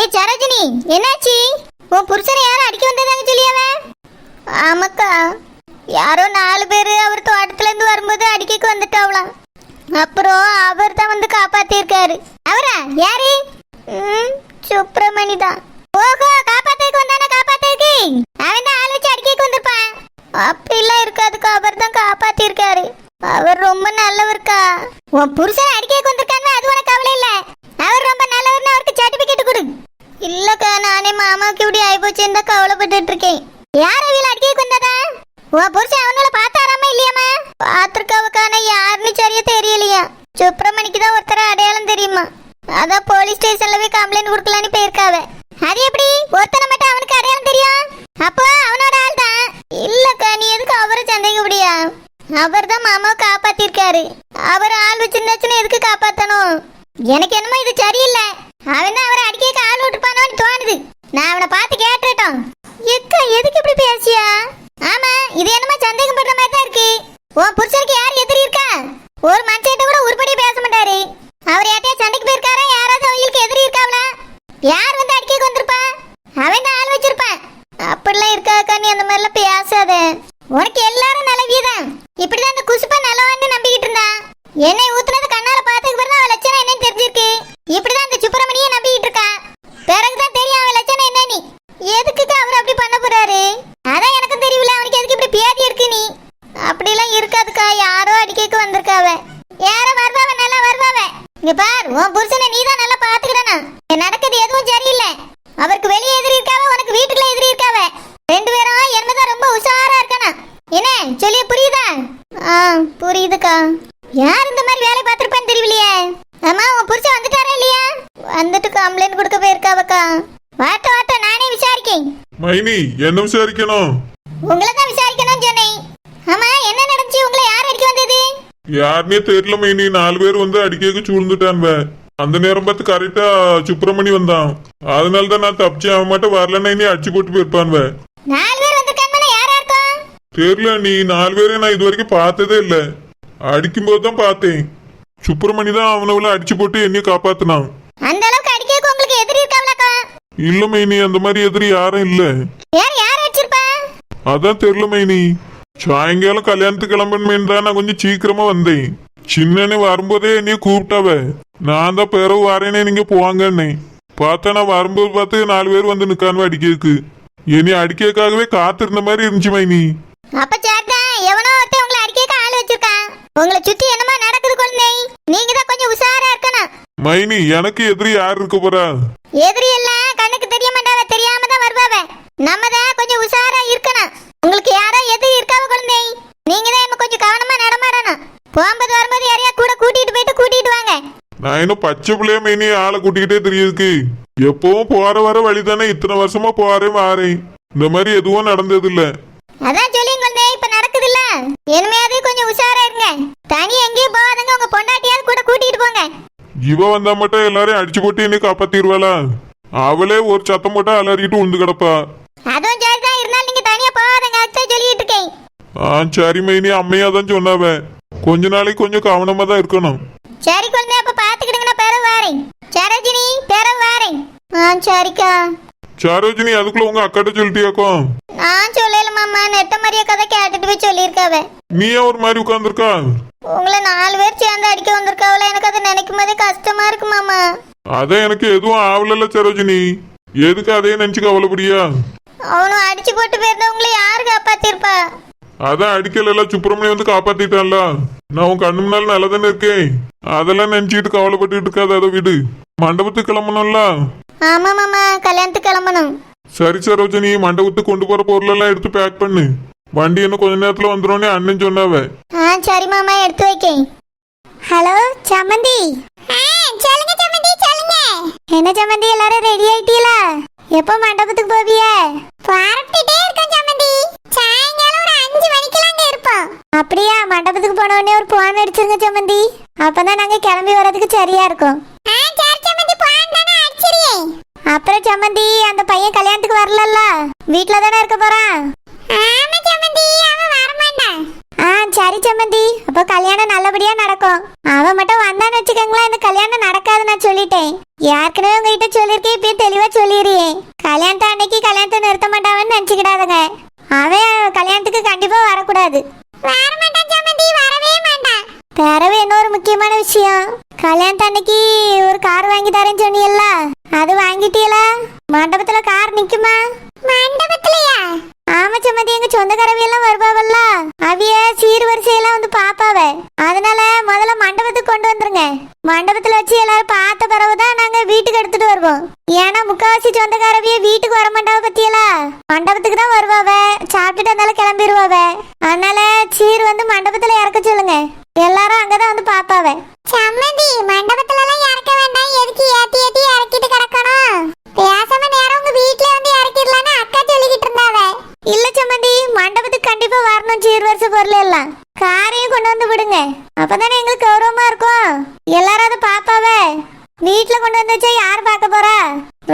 ஏ சரோஜினி, என்னாச்சு? உன் புருஷனை யாரும் அடிக்க வந்ததாங்க சொல்லியாவே? ஆமாக்கா, யாரோ 4 பேர் அவர் தோட்டத்துல இருந்து வரும்போது அடிக்க வந்துட்டாவலாம். அப்புறம் அவர் தான் வந்து காப்பாத்திருக்காரு. அவரா? யாரு? சுப்பிரமணி தான். ஓஹோ, காப்பாத்திருக்கு வந்தானே. காப்பாத்திருக்கு அவன் தான் ஆள் வச்சு அடிக்க வந்திருப்பான். அப்படிலாம் இருக்காதுக்கா, அவர் தான் காப்பாத்திருக்காரு. அவர் ரொம்ப நல்லவர்க்கா. உன் புருஷன் அடிக்க வந்திருக்காங்க, அது உனக்கு கவலை இல்ல. அவர் ரொம்ப நல்லவர்னு அவருக்கு சர்டிபிகேட் கொடு. இல்லக்கா, நானே மாமாவுக்கு இப்படி ஆயிப்போச்சுன்னு தான் கவலைப்பட்டு இருக்கேன். யார் வீல அடிக்க வந்ததா? உன் புருஷன் அவனால பார்த்தாராமா இல்லையாமா? பார்த்துருக்காவுக்கான யாருன்னு சரியா தெரியலையா. சுப்பிரமணிக்கு தான் ஒருத்தர அடையாளம் தெரியுமா. அதான் போலீஸ் ஸ்டேஷன்ல போய் கம்ப்ளைண்ட் கொடுக்கலான்னு போயிருக்காவ. அது எப்படி ஒருத்தனை மட்டும் அவனுக்கு அடையாளம் தெரியும்? அப்போ அவனோட ஆள் தான். இல்லக்கா, நீ எதுக்கு அவரை சந்தேகப்படியா? அவர் தான் மாமாவை காப்பாத்திருக்காரு. அவர் ஆள் வச்சிருந்தாச்சுன்னு எதுக்கு காப்பாத்தணும்? எனக்கு என்னமோ இது சரியில்லை. அவன் தான் அவரை அடிக்க ஆள் விட்டுப்பானோன்னு தோணுது. நான் அவனை பார்த்து கேட்டுட்டோம். எக்கா, எதுக்கு இப்படி பேசியா? ஆமா, இது என்னமோ சந்தேகம் பண்ற மாதிரி தான் இருக்கு. உன் புருஷனுக்கு யார் எதிரி இருக்கா? ஒரு மனுஷன்ட்ட கூட உருப்படியா பேச மாட்டாரு. அவர் யார்ட்டையா சண்டைக்கு போயிருக்காரா? யாராவது அவங்களுக்கு எதிரி இருக்காவளா? யார் வந்து அடிக்க வந்திருப்பா? அவன் தான் ஆள் வச்சிருப்பான். அப்படிலாம் இருக்காக்கா, நீ அந்த மாதிரிலாம் பேசாத. உனக்கு எல்லாரும் நல்லவியதான். இப்படிதான் அந்த குசுப்பா நல்லவான்னு நம்பிக்கிட்டு இருந்தா. என்னை ஊத்துனது கண்ணால பார்த்ததுக்கு பிறகு அவள் லட்சணம் என்னன்னு தெரிஞ்சிருக்கு. இப்படிதான் அந்த சுப்பிரமணியை நம்பிக்கிட்டு இருக்கா. பிறகுதான் தெரியும் அவள் லட்சணம் என்னன்னு. எதுக்குக்கா அவர் அப்படி பண்ண போறாரு? அதான் எனக்கும் தெரியல. அவனுக்கு எதுக்கு இப்படி பேதி இருக்கு? நீ அப்படிலாம் இருக்காதுக்கா. யாரோ அடிக்க வந்திருக்காவ. யாரோ வருவாவ, நல்லா வருவாவ. இங்க பார், உன் புருஷனை நீ தான் நல்லா பாத்துக்கிடணும். நடக்குது எதுவும் சரியில்லை. அவருக்கு வெளியே எதிரி இருக்காவ, உனக்கு வீட்டுக்குள்ள எதிரி இருக்காவ. 2 பேரும் என்னதான் ரொம்ப உஷாரா இருக்கணும். என்ன சொல்லிய புரியுதா? புரியுதுக்கா. யார் இந்த மாதிரி வேலை பார்த்திருப்பான்னு தெரியலையே. ஆமா, உன் புருஷன் வந்துட்டாரா இல்லையா? வந்துட்டு கம்ப்ளைண்ட் கொடுக்க போயிருக்காவக்கா. வாட்ட நானே விசாரிக்கேன். மைனி, என்ன விசாரிக்கணும்? உங்களை தான் விசாரிக்கணும்னு சொன்னேன். ஆமா, என்ன நடந்துச்சு? உங்களை யார் அடிக்க வந்தது? யாருன்னே தெரியல மைனி. 4 பேர் வந்து அடிக்க சூழ்ந்துட்டான். அந்த நேரம் பார்த்து கரெக்டா சுப்பிரமணி வந்தான். அதனால தான் நான் தப்பிச்சேன். அவன் மட்டும் வரலன்னா இனி அடிச்சு போட்டு போயிருப்பான். 4 பேர் வந்திருக்காங்க. யாரா இருக்கும்? தெரியல நீ. 4 பேரை நான் இது வரைக்கும் பார்த்ததே இல்ல. அடிக்கும் போது தான் பார்த்தேன். சுப்பிரமணி தான் அவனவள அடிச்சு போட்டு என்னைய காப்பாத்தினான். அந்த அளவுக்கு அடிக்க உங்களுக்கு எதிரி இருக்காவளாக்கா? இல்ல மைனி, அந்த மாதிரி எதிரி யாரும் இல்ல. யார் அடிச்சிருப்பா? அதான் தெரியல மைனி. சாயங்காலம் கல்யாணத்துக்கு கிளம்பணுமேன்னு தான் நான் கொஞ்சம் சீக்கிரமா வந்தேன். சின்னனே வரும்போதே என்னைய கூப்பிட்டாவ. நான் தான் பிறகு வரேனே, நீங்க போவாங்கன்னு பார்த்தா நான் வரும்போது பார்த்து 4 பேர் வந்து நிக்காம அடிக்கிறதுக்கு. என்னைய அடிக்கிறதுக்காகவே காத்திருந்த மாதிரி இருந்துச்சு மைனி. அப்ப சேத்தான் எவனோ ஒருத்தன் உங்களை அடிக்க ஆள் வச்சிருக்கான். உங்களை சுத்தி என்னமா நடக்குது குழந்தை? நீங்க தான் கொஞ்சம் உஷாரா இருக்கணும். மைனி, எனக்கு எதிரி யார் இருக்க போறா? எதிரி எல்லாம் கண்ணுக்கு தெரிய மாட்டாவ, தெரியாம தான் வருவாவ. நம்ம தான் கொஞ்சம் உஷாரா இருக்கணும். உங்களுக்கு யாரோ எதிரி இருக்காவ குழந்தை. நீங்க தான் கொஞ்சம் கவனமா நடமாடணும். போகும்போது வரும்போது யாரையா கூட கூட்டிட்டு வாங்க. நான் இன்னும் பச்சை பிள்ளைய மைனி ஆளை கூட்டிக்கிட்டே தெரியுதுக்கு. எப்பவும் போற வர வழிதானே. இத்தனை வருஷமா போறேன் வாரேன். இந்த மாதிரி எதுவும் நடந்தது இல்ல. அதான் சொல்லிங்க குழந்தை, இப்ப நடக்குது இல்ல. இனிமையாவது கொஞ்சம் உஷாரா இருங்க. தனி எங்கேயும் போகாதங்க. உங்க பொண்டாட்டியாவது கூட கூட்டிட்டு போங்க. இவ வந்தா மட்டும் எல்லாரையும் அடிச்சு போட்டு என்னை காப்பாத்திடுவாளா? அவளே ஒரு சத்தம் போட்டா அலறிட்டு உண்டு கிடப்பா. அதுவும் சரிதான். இருந்தாலும் நீங்க தனியா போகாதங்க. அதுதான் சொல்லிட்டு இருக்கேன். சரி மைனி, அம்மையா தான் சொன்னாவ. கொஞ்ச நாளைக்கு கொஞ்சம் கவனமா தான் இருக்கணும். சரி குழந்தை, அப்ப பாத்துக்கிடுங்க. நான் பிறகு வாரேன். சரோஜினி, பிறகு வாரேன். சரிக்கா. சரோஜினி, அதுக்குள்ள உங்க அக்காட்ட சொல்லிட்டியாக்கோ? நான் சொல்லல மாமா. நெட்ட மாதிரியா கதை கேட்டுட்டு போய் சொல்லியிருக்காவ. நீ ஒரு மாதிரி உட்கார்ந்துருக்கா? உங்களை 4 பேர் சேர்ந்து அடிக்க வந்திருக்காவல. எனக்கு அதை நினைக்கும் போதே கஷ்டமா இருக்கு மாமா. அதான் எனக்கு எதுவும் ஆவலல்ல சரோஜினி. எதுக்கு அதே நினைச்சு கவலைப்படியா? அவனும் அடிச்சு போட்டு போயிருந்தவங்களை யாரு காப்பாத்திருப்பா? அதான் அடிக்கல, சுப்பிரமணி வந்து காப்பாத்திட்டான்ல. நான் உன் கண்ணு முன்னால நல்லா தானே இருக்கேன். அதெல்லாம் நினைச்சுட்டு கவலைப்பட்டு இருக்காது. அதை விடு. மண்டபத்துக்கு கிளம்பணும்ல. ஆமா மாமா, கல்யாணத்துக்கு கிளம்பணும். சரி சரோஜினி, மண்டபத்துக்கு கொண்டு போற பொருள் எல்லாம் எடுத்து பேக் பண்ணு. வண்டி இன்னும் கொஞ்ச நேரத்துல வந்துடும் அண்ணன் சொன்னாவ. சரி மாமா, எடுத்து வைக்கேன். ஹலோ சம்மந்தி. சொல்லுங்க சம்மந்தி, சொல்லுங்க. என்ன சம்மந்தி, எல்லாரும் ரெடி ஆயிட்டீங்களா? எப்போ மண்டபத்துக்கு போவிய? பார்த்துட்டே இருக்கேன் சம்மந்தி. சாயங்காலம் ஒரு 5 மணிக்கெல்லாம் அங்க இருப்போம். அப்படியா? மண்டபத்துக்கு போன உடனே ஒரு போன் அடிச்சிருங்க சம்மந்தி. அப்பதான் நாங்க கிளம்பி வர்றதுக்கு சரியா இருக்கும். சரி சம்மந்தி, போன் தானே அடிச்சிரியே. அப்புறம் சம்மந்தி, அந்த பையன் கல்யாணத்துக்கு வரலல்ல, வீட்ல தானே இருக்க போறான். ஆமா சம்மந்தி, அவன் வரமாட்டான். சரி சம்மந்தி, அப்போ கல்யாணம் நல்லபடியா நடக்கும். அவன் மட்டும் வந்தான்னு வச்சுக்கோங்களேன், இந்த கல்யாணம் நடக்காது நான் சொல்லிட்டேன். ஏற்கனவே உங்ககிட்ட சொல்லியிருக்கேன், இப்பயே தெளிவா சொல்லிடுறேன். கல்யாணத்தை அன்னைக்கு கல்யாணத்தை நிறுத்த மாட்டாவன்னு நினைச்சுக்கிடாதங்க. அவன் கல்யாணத்துக்கு கண்டிப்பா வரக்கூடாது. வரமாட்டான் சம்மந்தி, வரவே மாட்டான். பிறகு இன்னொரு முக்கியமான விஷயம், கல்யாணத்து அன்னைக்கு ஒரு கார் வாங்கி தரேன்னு சொன்னீல்ல, அது வாங்கிட்டீங்களா? மண்டபத்துல கார் நிக்குமா? மண்டபத்துலயா? ஆமா சம்மந்தி, எங்க சொந்தக்காரவியெல்லாம் வருவாவல்ல, அவிய சீர் வரிசையெல்லாம் வந்து பாப்பாவ. அதனால முதல்ல மண்டபத்துக்கு கொண்டு வந்துருங்க. மண்டபத்துல வச்சு எல்லாரும் பார்த்த பிறகுதான் நாங்க வீட்டுக்கு எடுத்துட்டு வருவோம். ஏன்னா முக்காவாசி சொந்தக்காரவிய வீட்டுக்கு வர மாட்டாவ பத்தியலா, மண்டபத்துக்கு தான் வருவாவ. சாப்பிட்டுட்டு இருந்தாலும் கிளம்பிடுவாவ. அதனால சீர் வந்து மண்டபத்துல இறக்க சொல்லுங்க. எல்லாரும் அங்கதான் வந்து பாப்பாவ. சம்மந்தி, மண்டபத்துல எல்லாம் இறக்க வேண்டாம். எதுக்கு ஏத்தி ஏத்தி இறக்கிட்டு கிடக்கணும்? பேசாம நேரம் உங்க வீட்ல வந்து இறக்கிடலான்னு அக்கா சொல்லிக்கிட்டு இருந்தாவ. இல்ல சம்மந்தி, மண்டபத்துக்கு கண்டிப்பா வரணும். சீர் வருஷ பொருள் எல்லாம் காரையும் கொண்டு வந்து விடுங்க. அப்பதானே எங்களுக்கு கௌரவமா இருக்கும். எல்லாரும் அதை பாப்பாவ. வீட்டுல கொண்டு வந்து வச்சா யார் பார்க்க போறா?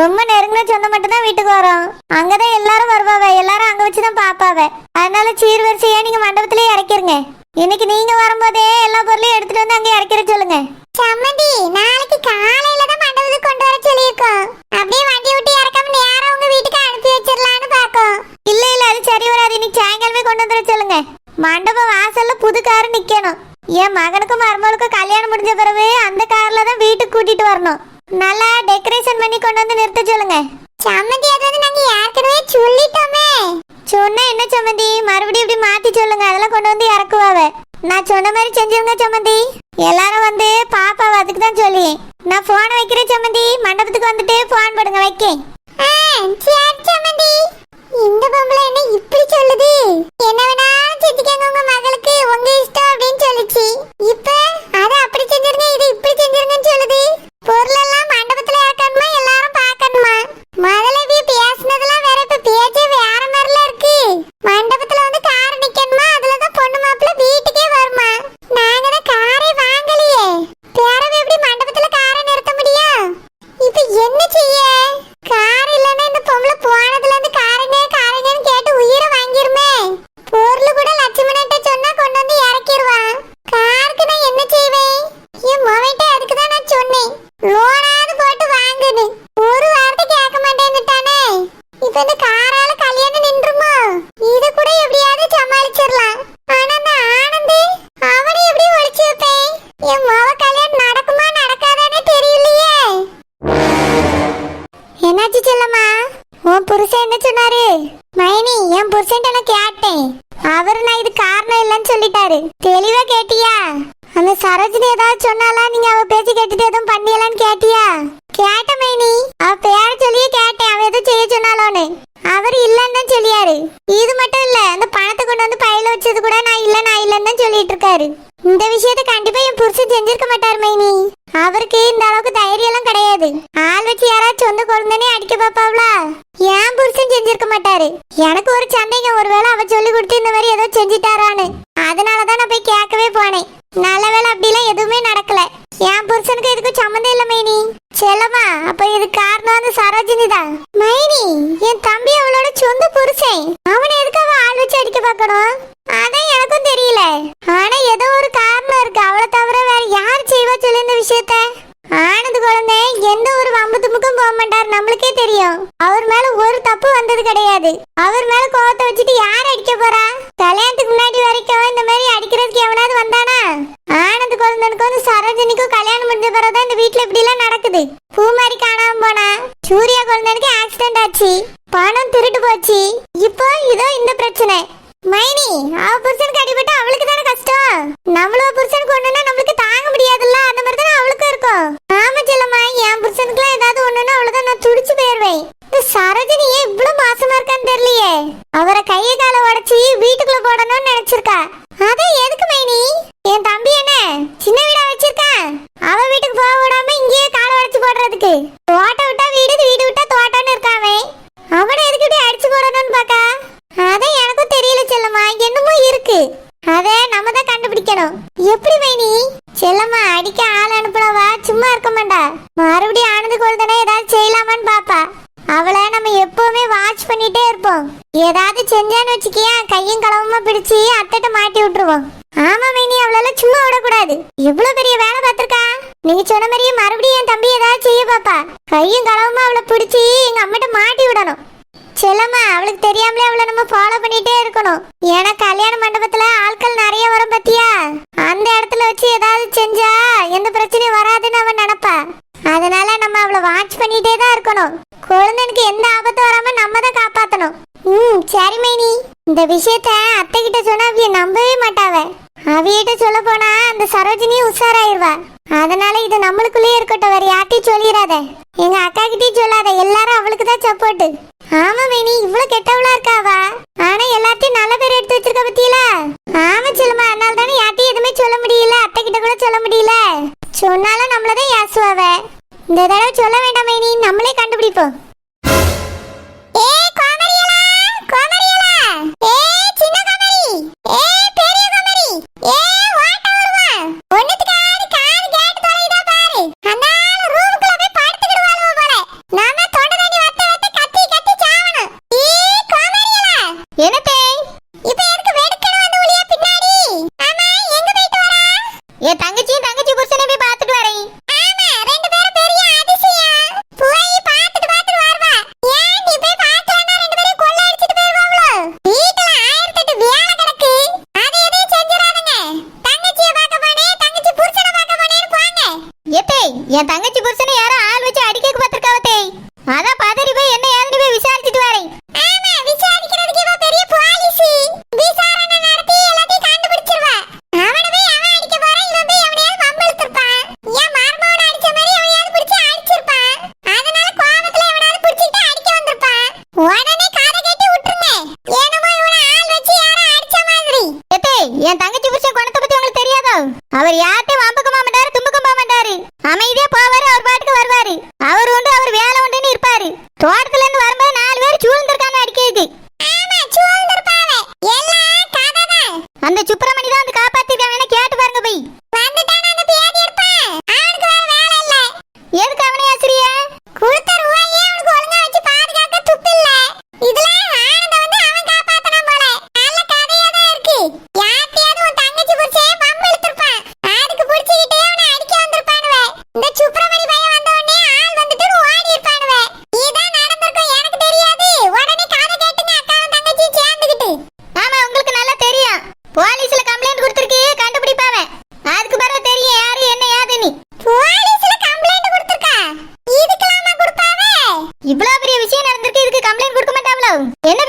ரொம்ப நெருங்கின சொந்தம் மட்டும் தான் வீட்டுக்கு வரும். அங்கதான் எல்லாரும் வருவாவ. எல்லாரும் அங்க வச்சுதான் பாப்பாவ. அதனால சீர் வரிசையா நீங்க மண்டபத்திலேயே இறக்கிருங்க. இன்னைக்கு நீங்க வரும்போதே எல்லா பொருளையும் எடுத்துட்டு வந்து அங்கே இறக்கிற சொல்லுங்க. சம்மந்தி, நாளைக்கு காலையில தான் மண்டபத்துக்கு கொண்டு வர சொல்லியிருக்கோம். அப்படியே வண்டி விட்டு இறக்காம நேரம் உங்க வீட்டுக்கு அனுப்பி வச்சிடலான்னு பாக்கோம். இல்ல இல்ல, அது சரி வராது. இன்னைக்கு சாயங்காலமே கொண்டு வந்துட சொல்லுங்க. மண்டப வாசல்ல புது கார் நிக்கணும். என் மகனுக்கும் மருமகளுக்கும் கல்யாணம் முடிஞ்ச பிறகு அந்த கார்ல தான் வீட்டுக்கு கூட்டிட்டு வரணும். நல்லா டெக்கரேஷன் பண்ணி கொண்டு வந்து நிறுத்த சொல்லுங்க. சம்மந்தி, அது வந்து நாங்க ஏற்கனவே சொல்லிட்டோமே. சொன்னா என்ன சம்மந்தி, மறுபடியும் இப்படி மாத்தி சொல்லுங்க. அதெல்லாம் கொண்டு வந்து இறக்குவாவ. நான் சொன்ன மாதிரி செஞ்சிருங்க சம்மந்தி. எல்லாரும் வந்து பாப்பாவ, அதுக்கு தான் சொல்லி. நான் போன் வைக்கிறேன் சம்மந்தி. மண்டபத்துக்கு வந்துட்டு போன் போடுங்க, வைக்கேன். சம்மந்தி, இந்த பொம்பளை என்ன இப்படி சொல்லுது? என்ன வேணாலும் செஞ்சுக்கங்க உங்க மகளுக்கு, உங்க இஷ்டம் அப்படின்னு சொல்லிச்சு. இப்ப அதை அப்படி செஞ்சிருங்க, இது இப்படி செஞ்சிருங்கன்னு சொல்லுது. பொருள் எல்லாம் மண்டபத்துல இறக்கணுமா, எல்லாரும் பார்க்கணுமா? முதலவி பேசினதெல்லாம் வேற, இப்ப பேச்சே வேற மாதிரில இருக்கு. மண்டபத்துல வந்து கார் நிக்கணுமா, அதுலதான் பொண்ணு மாப்பிள்ள வீட்டுக்கே வருமா? நாங்க தான் காரை வாங்கலையே, பேரவை எப்படி மண்டபத்துல காரை நிறுத்த முடியும்? இப்ப என்ன செய்ய? கார் இல்லன்னா இந்த பொம்பளை போனதுல இருந்து காரங்கன்னு கேட்டு உயிரை வாங்கிருமே. பொருள் கூட லட்சுமணன்ட்ட சொன்னா கொண்டு வந்து இறக்கிடுவான். காருக்கு நான் என்ன செய்வேன்? என் மொபைல்ட்ட அதுக்கு தான் நான் சொன்னேன், லோனாவது போட்டு வாங்குன்னு. ஒரு வார்த்தை கேட்க மாட்டேன்னுட்டானே. இப்ப இந்த காரால கல்யாணம் நின்றுமோ? இத கூட எப்படியாவது சமாளிச்சிடலாம். ஆனா அந்த ஆனந்த், அவனை எப்படி ஒழிச்சு வைப்பேன்? என் மொவ கல்யாணம் நடக்குமா நடக்காதானே தெரியலையே. என்னாச்சு செல்லம்மா? உன் புருஷன் என்ன சொன்னாரு? மைனி, என் புருஷன்ட்ட நான் கேட்டேன். அவரு நான் இது காரணம் இல்லைன்னு சொல்லிட்டாரு. தெளிவா கேட்டியா? அந்த சரோஜினி ஏதாவது சொன்னாலா? நீங்க அவ பேச்சு கேட்டுட்டு எதுவும் பண்ணியலான்னு கேட்டியா? கேட்ட மைனி, அவ பேர சொல்லியே கேட்டேன். அவ எதுவும் செய்ய சொன்னாலோன்னு. அவர் இல்லன்னு தான் சொல்லியாரு. இது மட்டும் இல்ல, அந்த பணத்தை கொண்டு வந்து பையில வச்சது கூட நான் இல்லன்னு தான் சொல்லிட்டு இருக்காரு. இந்த விஷயத்தை கண்டிப்பா என் புருஷன் செஞ்சிருக்க மாட்டாரு மைனி. அவருக்கு இந்த அளவுக்கு தைரியம் எல்லாம் கிடையாது. ஆள் வச்சு யாராவது சொந்த குழந்தைனே அடிக்க பாப்பாவளா? என் புருஷன் செஞ்சிருக்க மாட்டாரு. எனக்கு ஒரு சந்தேகம், ஒருவேளை அவ சொல்லி கொடுத்து இந்த மாதிரி ஏதோ செஞ்சிட்டாரான்னு. அதனாலதான் நான் போய் கேட்கவே போனேன். நல்ல வேலை அப்படிலாம் எதுவுமே நடக்கல. என் புருஷனுக்கு இதுக்கு சம்மந்தம் இல்ல மைனி. செல்லம்மா, அப்ப இது காரணம் வந்து சரோஜினி தான். மைனி, என் தம்பி அவளோட சொந்த புருஷன். அவனை எதுக்கு அவ ஆள் வச்சு அடிக்க பார்க்கணும்? அதான் எனக்கும் தெரியல. ஆனா ஏதோ ஒரு காரணம் இருக்கு. அவளை தவிர வேற யார் செய்வா சொல்லு இந்த விஷயத்த? ஆனந்த் குழந்தை எந்த ஒரு வம்பு தும்புக்கும் போக மாட்டார், நம்மளுக்கே தெரியும். அவர் மேல ஒரு தப்பு வந்தது கிடையாது. அவர் மேல கோவத்தை வச்சுட்டு யார் அடிக்க போறா? கல்யாணத்துக்கு முன்னாடி வரைக்கும் இந்த மாதிரி அடிக்கிறதுக்கு எவனாவது வந்தானா? ஆனந்த் குழந்தைனுக்கும் வந்து சரோஜினிக்கும் கல்யாணம் முடிஞ்ச பிறகுதான் இந்த வீட்டுல இப்படி எல்லாம் நடக்குது. பூமாரி காணாம போனா, சூர்யா குழந்தைனுக்கு ஆக்சிடென்ட் ஆச்சு, பணம் திருட்டு போச்சு, இப்போ இதோ இந்த பிரச்சனை. மைனி, அவ புருஷனுக்கு அடிபட்டு அவளுக்கு தானே கஷ்டம். நம்மள புருஷனுக்கு ஒண்ணுன்னா நம்மளுக்கு தாங்க முடியாதுல்ல, அந்த மாதிரி தானே அவளுக்கும் இருக்கும். ஆமா செல்லம்மா, என் புருஷனுக்குலாம் ஏதாவது ஒண்ணுன்னா அவ்வளவுதான் நான் துடிச்சு போயிருவேன். இந்த சரோஜினி ஏன் இவ்வளவு மாசமா இருக்கான்னு தெரியலையே. அவரை கையை காலை உடைச்சி வீட்டுக்குள்ள போடணும்னு நினைச்சிருக்கா. அதே எதுக்கு மைனி? என் தம்பி என்ன சின்ன வீடா வச்சிருக்கான்? அவ வீட்டுக்கு போக விடாம இங்கேயே காலை உடைச்சு போடுறதுக்கு. தோட்டம் விட்டா வீடு, வீடு விட்டா தோட்டம்னு இருக்காவே. அவனை எதுக்கு இப்படி அடிச்சு போடணும்னு பாக்கா? அதான் எனக்கும் தெரியல செல்லம்மா, என்னமோ இருக்கு. அத நம்ம தான் கண்டுபிடிக்கணும். எப்படி மைனி? செல்லம்மா, அடிக்க ஆள் அனுப்புனவா சும்மா இருக்க மாட்டா. மறுபடியும் ஆனந்த் குழந்தை ஏதாவது செய்யலாமான்னு பாப்பா. அவளை நம்ம எப்பவுமே வாட்ச் பண்ணிட்டே இருப்போம். ஏதாவது செஞ்சான்னு வச்சுக்கியா, கையும் களவுமா பிடிச்சி அத்தட்ட மாட்டி விட்டுருவோம். எங்க அம்மிட்ட மாட்டி விடணும். செல்லம்மா, அவளுக்கு தெரியாமலே அவளை நம்ம ஃபாலோ பண்ணிட்டே இருக்கணும். ஏன்னா கல்யாண மண்டபத்துல ஆட்கள் நிறைய வரும் பத்தியா, அந்த இடத்துல வச்சு ஏதாவது செஞ்சா எந்த பிரச்சனையும் வராதுன்னு அவன் நினைப்பா. அதனால நம்ம அவளை வாட்ச் பண்ணிட்டே தான் இருக்கணும். குழந்தைக்கு எந்த ஆபத்தும் வராம நம்ம தான் காப்பாத்தணும். சரி மைனி, இந்த விஷயத்த அத்தை கிட்ட சொன்னா அவிய நம்பவே மாட்டாவ. அவியிட்ட சொல்ல போனா அந்த சரோஜினியும் உஷாராயிருவா. அதனால இது நம்மளுக்குள்ளே இருக்கட்டும், வேற யார்ட்டையும் சொல்லிடாத. எங்க அக்கா கிட்டயும் சொல்லாத, எல்லாரும் அவளுக்கு தான் சப்போர்ட். ஆமா மைனி, இவ்வளவு கெட்டவளா இருக்காவா, ஆனா எல்லாத்தையும் நல்ல பேர் எடுத்து வச்சிருக்க பத்தியில. ஆமா செல்லுமா, அதனால தானே யார்ட்டையும் எதுவுமே சொல்ல முடியல, அத்தை கிட்ட கூட சொல்ல முடியல. சொன்னாலும் நம்மளதான் ஏசுவாவ. இந்த தடவை சொல்ல வேண்டாம் மைனி, நம்மளே கண்டுபிடிப்போம். என் தங்கச்சியும் தங்கச்சி புருஷனை போய் பார்த்துட்டு வரேன். ஆமா, ரெண்டு பேரும் பெரிய அதிசயம். போய் பார்த்துட்டு வருவா. ஏன் நீ போய் பார்க்கலன்னா ரெண்டு பேரும் கொள்ள அடிச்சிட்டு போய்டுவாங்களோ? வீட்ல 1008 வேலை கிடக்கு, அதை எதையும் செஞ்சிராதீங்க. தங்கச்சியை பார்க்க போனே, தங்கச்சி புருஷனை பார்க்க போனேன்னு போங்க. ஏத்தே, என் தங்கச்சி புருஷனை யாரோ ஆள் வச்சு அடிக்க பார்த்திருக்காவதே, அதான் பதறி போய் என்ன ஏதுன்னு போய் விசாரிச்சுட்டு வரேன். ஆமா, விசாரிக்கிறதுக்கு இவ பெரிய போலீஸ். விசாரணை நடத்தி எல்லாத்தையும் கண்டுபிடிச்சிருவா. அவனை போய் அவன் அடிக்க போறான், இவன் போய் அவனையாவது வம்பிழுத்திருப்பான். என் மருமகனை அடிச்ச மாதிரி அவனையாவது பிடிச்சி அடிச்சிருப்பான். அதனால கோபத்துல எவனாவது பிடிச்சிட்டு அடிக்க வந்திருப்பான். உடனே காதை கட்டி விட்டுருங்க. என்னமோ இவனை ஆள் வச்சு யாரோ அடிச்ச மாதிரி. ஏத்தே, என் தங்கச்சி புருஷன் குணத்தை பத்தி உங்களுக்கு தெரியாதோ? அவர் யார்ட்டையும் வம்புக்கு போக மாட்டாரு, தும்புக்கும் போக மாட்டாரு. அமைதியா போவாரு, அவர் பாட்டுக்கு வருவாரு. அவர் உண்டு, அவர் வேலை உண்டுன்னு இருப்பாரு. தோட்டத்துல இருந்து வரும்போது 4 பேர் சூழ்ந்திருக்காங்க அடிக்கிறது. ஆமா, சூழ்ந்திருப்பாங்க. எல்லாம் கதைதான். அந்த சுப்பிரமணி தான் வந்து காப்பாத்திருக்காங்க, கேட்டு பாருங்க போய். வந்துட்டான அந்த பேதி இருப்பான், அவனுக்கு வேற வேலை இல்ல. எதுக்கு அவனை ஆசிரிய கொடுத்த ரூபாயே அவனுக்கு ஒழுங்கா வச்சு பாதுகாக்க துப்பு இல்ல. இதுல ஆனந்த வந்து அவன் காப்பாத்தனா போல. நல்ல கதையா தான் இருக்கு. யார்ட்டையாவது உன் தங்கச்சி புடிச்சே பம்பு இழுத்திருப்பான், அதுக்கு புடிச்சுக்கிட்டே அவனை அடிக்க வந்திருப்பானுவே. இந்த சுப்பிரமணி பையன் வந்த உடனே ஆள் வந்துட்டு ஓடி இருப்பானுவே. இதான் நடந்திருக்கும், எனக்கு தெரியாது. உடனே காதை கேட்டுங்க, அக்காவும் தங்கச்சியும் சேர்ந்துக்கிட்டு. ஆமா, உங்களுக்கு நல்லா தெரியும். போலீஸ்ல கம்ப்ளைண்ட் கொடுத்திருக்கு, கண்டுபிடிப்பாவ. அதுக்கு பிறகு தெரியும் யாரு என்ன ஏதுன்னு. போலீஸ்ல கம்ப்ளைண்ட் கொடுத்திருக்கா? இதுக்கெல்லாமா கொடுப்பாவ? இவ்வளவு பெரிய விஷயம் நடந்திருக்கு, இதுக்கு கம்ப்ளைண்ட் கொடுக்க மாட்டாங்களோ? என்ன